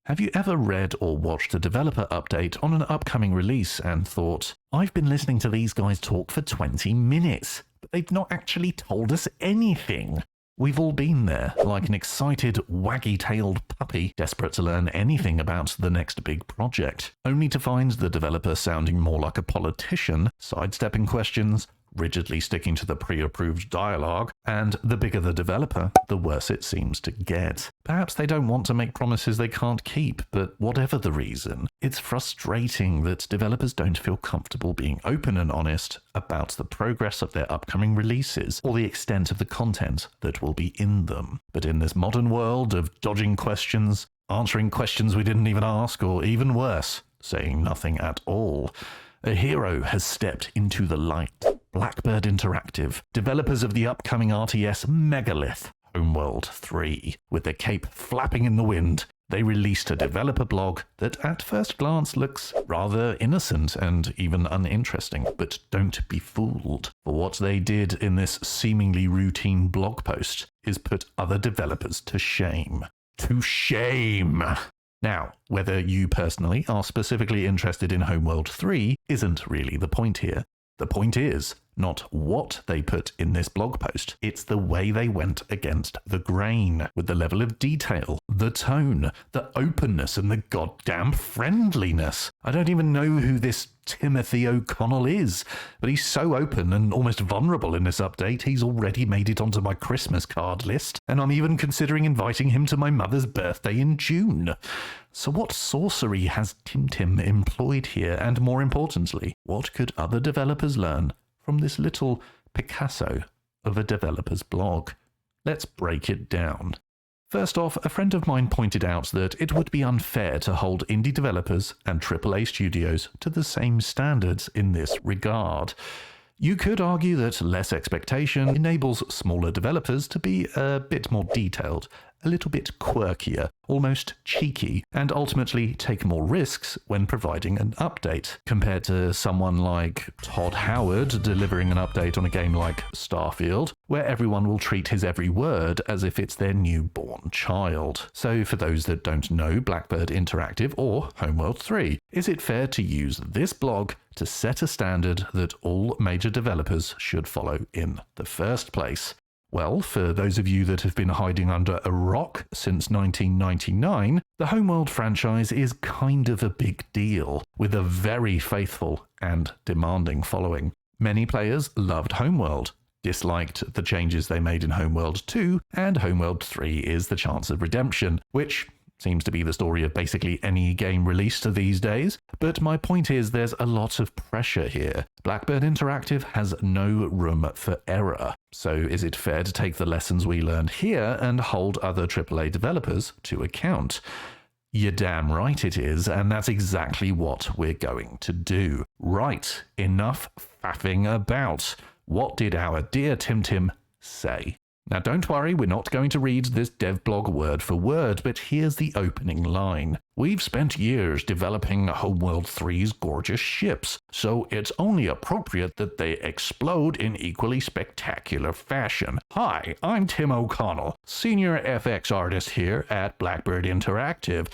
Have you ever read or watched a developer update on an upcoming release and thought, I've been listening to these guys talk for 20 minutes, but they've not actually told us anything? We've all been there, like an excited, waggy-tailed puppy desperate to learn anything about the next big project, only to find the developer sounding more like a politician, sidestepping questions, rigidly sticking to the pre-approved dialogue, and the bigger the developer, the worse it seems to get. Perhaps they don't want to make promises they can't keep, but whatever the reason, it's frustrating that developers don't feel comfortable being open and honest about the progress of their upcoming releases or the extent of the content that will be in them. But in this modern world of dodging questions, answering questions we didn't even ask, or even worse, saying nothing at all, a hero has stepped into the light. Blackbird Interactive, developers of the upcoming RTS megalith, Homeworld 3. With their cape flapping in the wind, they released a developer blog that at first glance looks rather innocent and even uninteresting, but don't be fooled. For what they did in this seemingly routine blog post is put other developers to shame. To shame! Now, whether you personally are specifically interested in Homeworld 3 isn't really the point here. The point is not what they put in this blog post. It's the way they went against the grain, with the level of detail, the tone, the openness, and the goddamn friendliness. I don't even know who this Timothy O'Connell is, but he's so open and almost vulnerable in this update, he's already made it onto my Christmas card list, and I'm even considering inviting him to my mother's birthday in June. So what sorcery has Tim employed here, and more importantly, what could other developers learn from this little Picasso of a developer's blog? Let's break it down. First off, a friend of mine pointed out that it would be unfair to hold indie developers and AAA studios to the same standards in this regard. You could argue that less expectation enables smaller developers to be a bit more detailed, a little bit quirkier, almost cheeky, and ultimately take more risks when providing an update, compared to someone like Todd Howard delivering an update on a game like Starfield, where everyone will treat his every word as if it's their newborn child. So for those that don't know Blackbird Interactive or Homeworld 3, is it fair to use this blog to set a standard that all major developers should follow in the first place? Well, for those of you that have been hiding under a rock since 1999, the Homeworld franchise is kind of a big deal, with a very faithful and demanding following. Many players loved Homeworld, disliked the changes they made in Homeworld 2, and Homeworld 3 is the chance of redemption, which seems to be the story of basically any game released these days. But my point is there's a lot of pressure here. Blackbird Interactive has no room for error. So is it fair to take the lessons we learned here and hold other AAA developers to account? You're damn right it is, and that's exactly what we're going to do. Right, enough faffing about. What did our dear Tim say? Now don't worry, we're not going to read this dev blog word for word, but here's the opening line. We've spent years developing Homeworld 3's gorgeous ships, so it's only appropriate that they explode in equally spectacular fashion. Hi, I'm Tim O'Connell, senior FX artist here at Blackbird Interactive.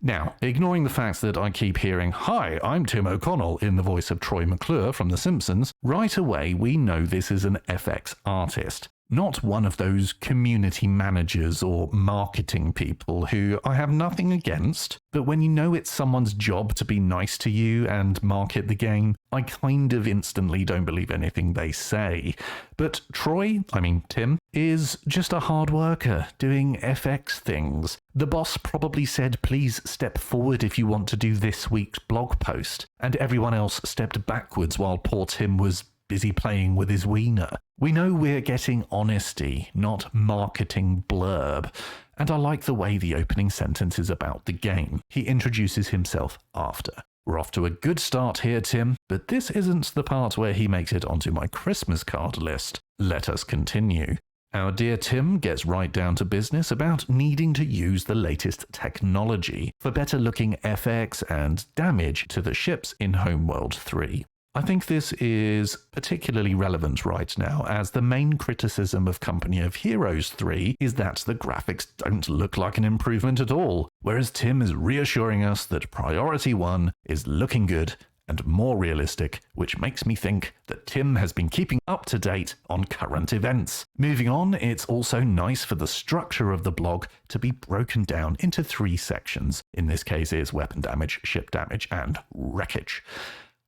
Now, ignoring the fact that I keep hearing, "Hi, I'm Tim O'Connell" in the voice of Troy McClure from The Simpsons, right away we know this is an FX artist. Not one of those community managers or marketing people who I have nothing against, but when you know it's someone's job to be nice to you and market the game, I kind of instantly don't believe anything they say. But Tim, is just a hard worker doing FX things. The boss probably said, please step forward if you want to do this week's blog post, and everyone else stepped backwards while poor Tim was busy playing with his wiener. We know we're getting honesty, not marketing blurb, and I like the way the opening sentence is about the game. He introduces himself after. We're off to a good start here, Tim, but this isn't the part where he makes it onto my Christmas card list. Let us continue. Our dear Tim gets right down to business about needing to use the latest technology for better looking FX and damage to the ships in Homeworld 3. I think this is particularly relevant right now, as the main criticism of Company of Heroes 3 is that the graphics don't look like an improvement at all, whereas Tim is reassuring us that Priority 1 is looking good and more realistic, which makes me think that Tim has been keeping up to date on current events. Moving on, it's also nice for the structure of the blog to be broken down into 3 sections. In this case, it's weapon damage, ship damage, and wreckage.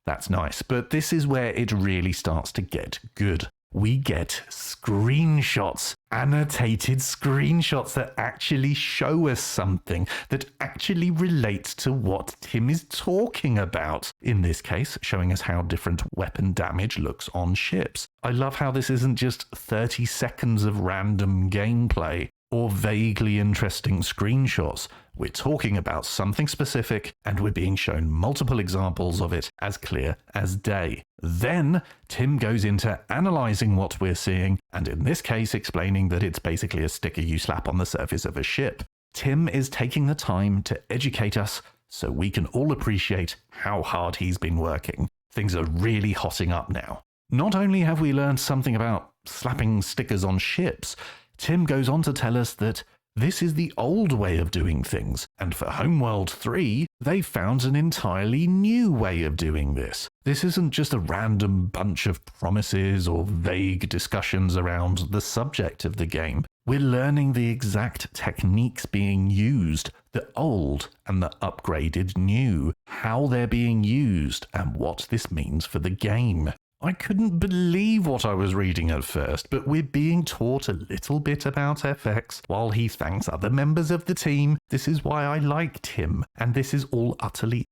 That's nice, but this is where it really starts to get good. We get screenshots, annotated screenshots that actually show us something, that actually relates to what Tim is talking about. In this case, showing us how different weapon damage looks on ships. I love how this isn't just 30 seconds of random gameplay or vaguely interesting screenshots. We're talking about something specific, and we're being shown multiple examples of it as clear as day. Then Tim goes into analyzing what we're seeing, and in this case explaining that it's basically a sticker you slap on the surface of a ship. Tim is taking the time to educate us so we can all appreciate how hard he's been working. Things are really hotting up now. Not only have we learned something about slapping stickers on ships, Tim goes on to tell us that this is the old way of doing things, and for Homeworld 3, they found an entirely new way of doing this. This isn't just a random bunch of promises or vague discussions around the subject of the game. We're learning the exact techniques being used, the old and the upgraded new, how they're being used, and what this means for the game. I couldn't believe what I was reading at first, but we're being taught a little bit about FX while he thanks other members of the team. This is why I liked him, and this is all utterly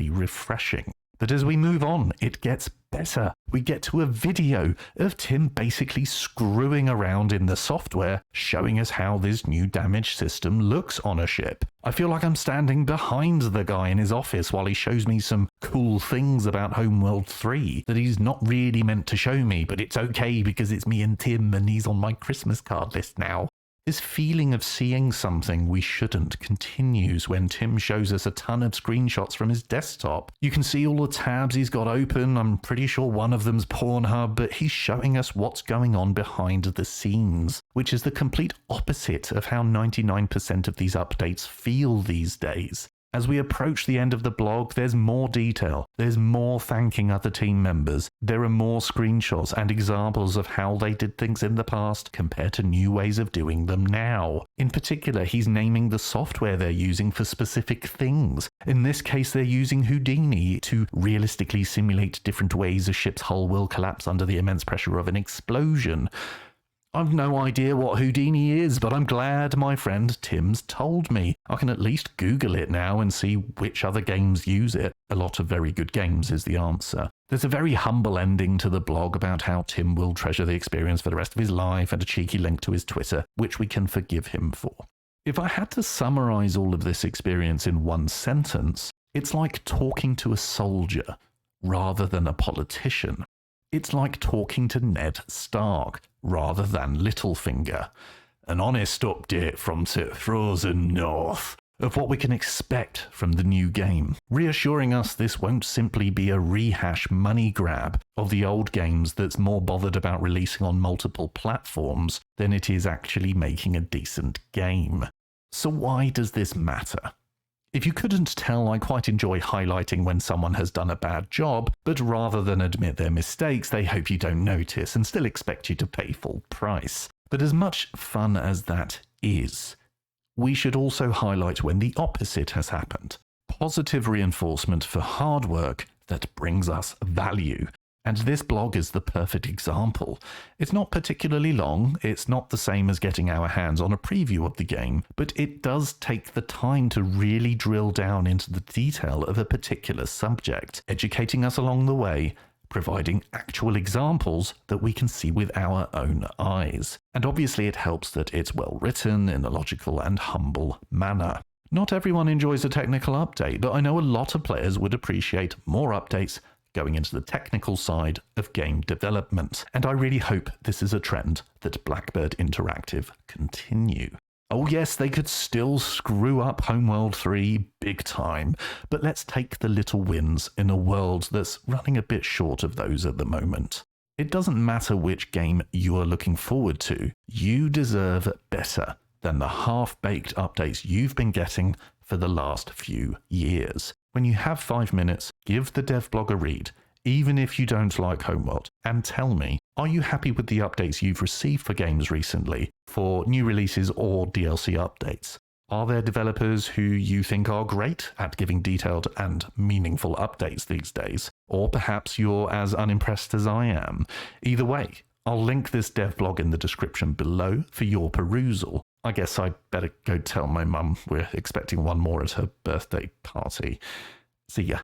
refreshing. But as we move on, it gets better. We get to a video of Tim basically screwing around in the software, showing us how this new damage system looks on a ship. I feel like I'm standing behind the guy in his office while he shows me some cool things about Homeworld 3 that he's not really meant to show me, but it's okay because it's me and Tim and he's on my Christmas card list now. This feeling of seeing something we shouldn't continues when Tim shows us a ton of screenshots from his desktop. You can see all the tabs he's got open. I'm pretty sure one of them's Pornhub, but he's showing us what's going on behind the scenes, which is the complete opposite of how 99% of these updates feel these days. As we approach the end of the blog, there's more detail, there's more thanking other team members, there are more screenshots and examples of how they did things in the past compared to new ways of doing them now. In particular, he's naming the software they're using for specific things. In this case, they're using Houdini to realistically simulate different ways a ship's hull will collapse under the immense pressure of an explosion. I've no idea what Houdini is, but I'm glad my friend Tim's told me. I can at least Google it now and see which other games use it. A lot of very good games is the answer. There's a very humble ending to the blog about how Tim will treasure the experience for the rest of his life, and a cheeky link to his Twitter, which we can forgive him for. If I had to summarize all of this experience in one sentence, it's like talking to a soldier rather than a politician. It's like talking to Ned Stark rather than Littlefinger. An honest update from the frozen north of what we can expect from the new game, reassuring us this won't simply be a rehash money grab of the old games that's more bothered about releasing on multiple platforms than it is actually making a decent game. So why does this matter? If you couldn't tell, I quite enjoy highlighting when someone has done a bad job, but rather than admit their mistakes, they hope you don't notice and still expect you to pay full price. But as much fun as that is, we should also highlight when the opposite has happened. Positive reinforcement for hard work that brings us value. And this blog is the perfect example. It's not particularly long, it's not the same as getting our hands on a preview of the game, but it does take the time to really drill down into the detail of a particular subject, educating us along the way, providing actual examples that we can see with our own eyes. And obviously it helps that it's well written in a logical and humble manner. Not everyone enjoys a technical update, but I know a lot of players would appreciate more updates going into the technical side of game development, and I really hope this is a trend that Blackbird Interactive continue. Oh yes, they could still screw up Homeworld 3 big time, but let's take the little wins in a world that's running a bit short of those at the moment. It doesn't matter which game you are looking forward to, you deserve better than the half-baked updates you've been getting for the last few years. When you have 5 minutes, give the dev blog a read, even if you don't like Homeworld, and tell me, are you happy with the updates you've received for games recently, for new releases or DLC updates? Are there developers who you think are great at giving detailed and meaningful updates these days? Or perhaps you're as unimpressed as I am? Either way, I'll link this dev blog in the description below for your perusal. I guess I'd better go tell my mum we're expecting one more at her birthday party. See ya.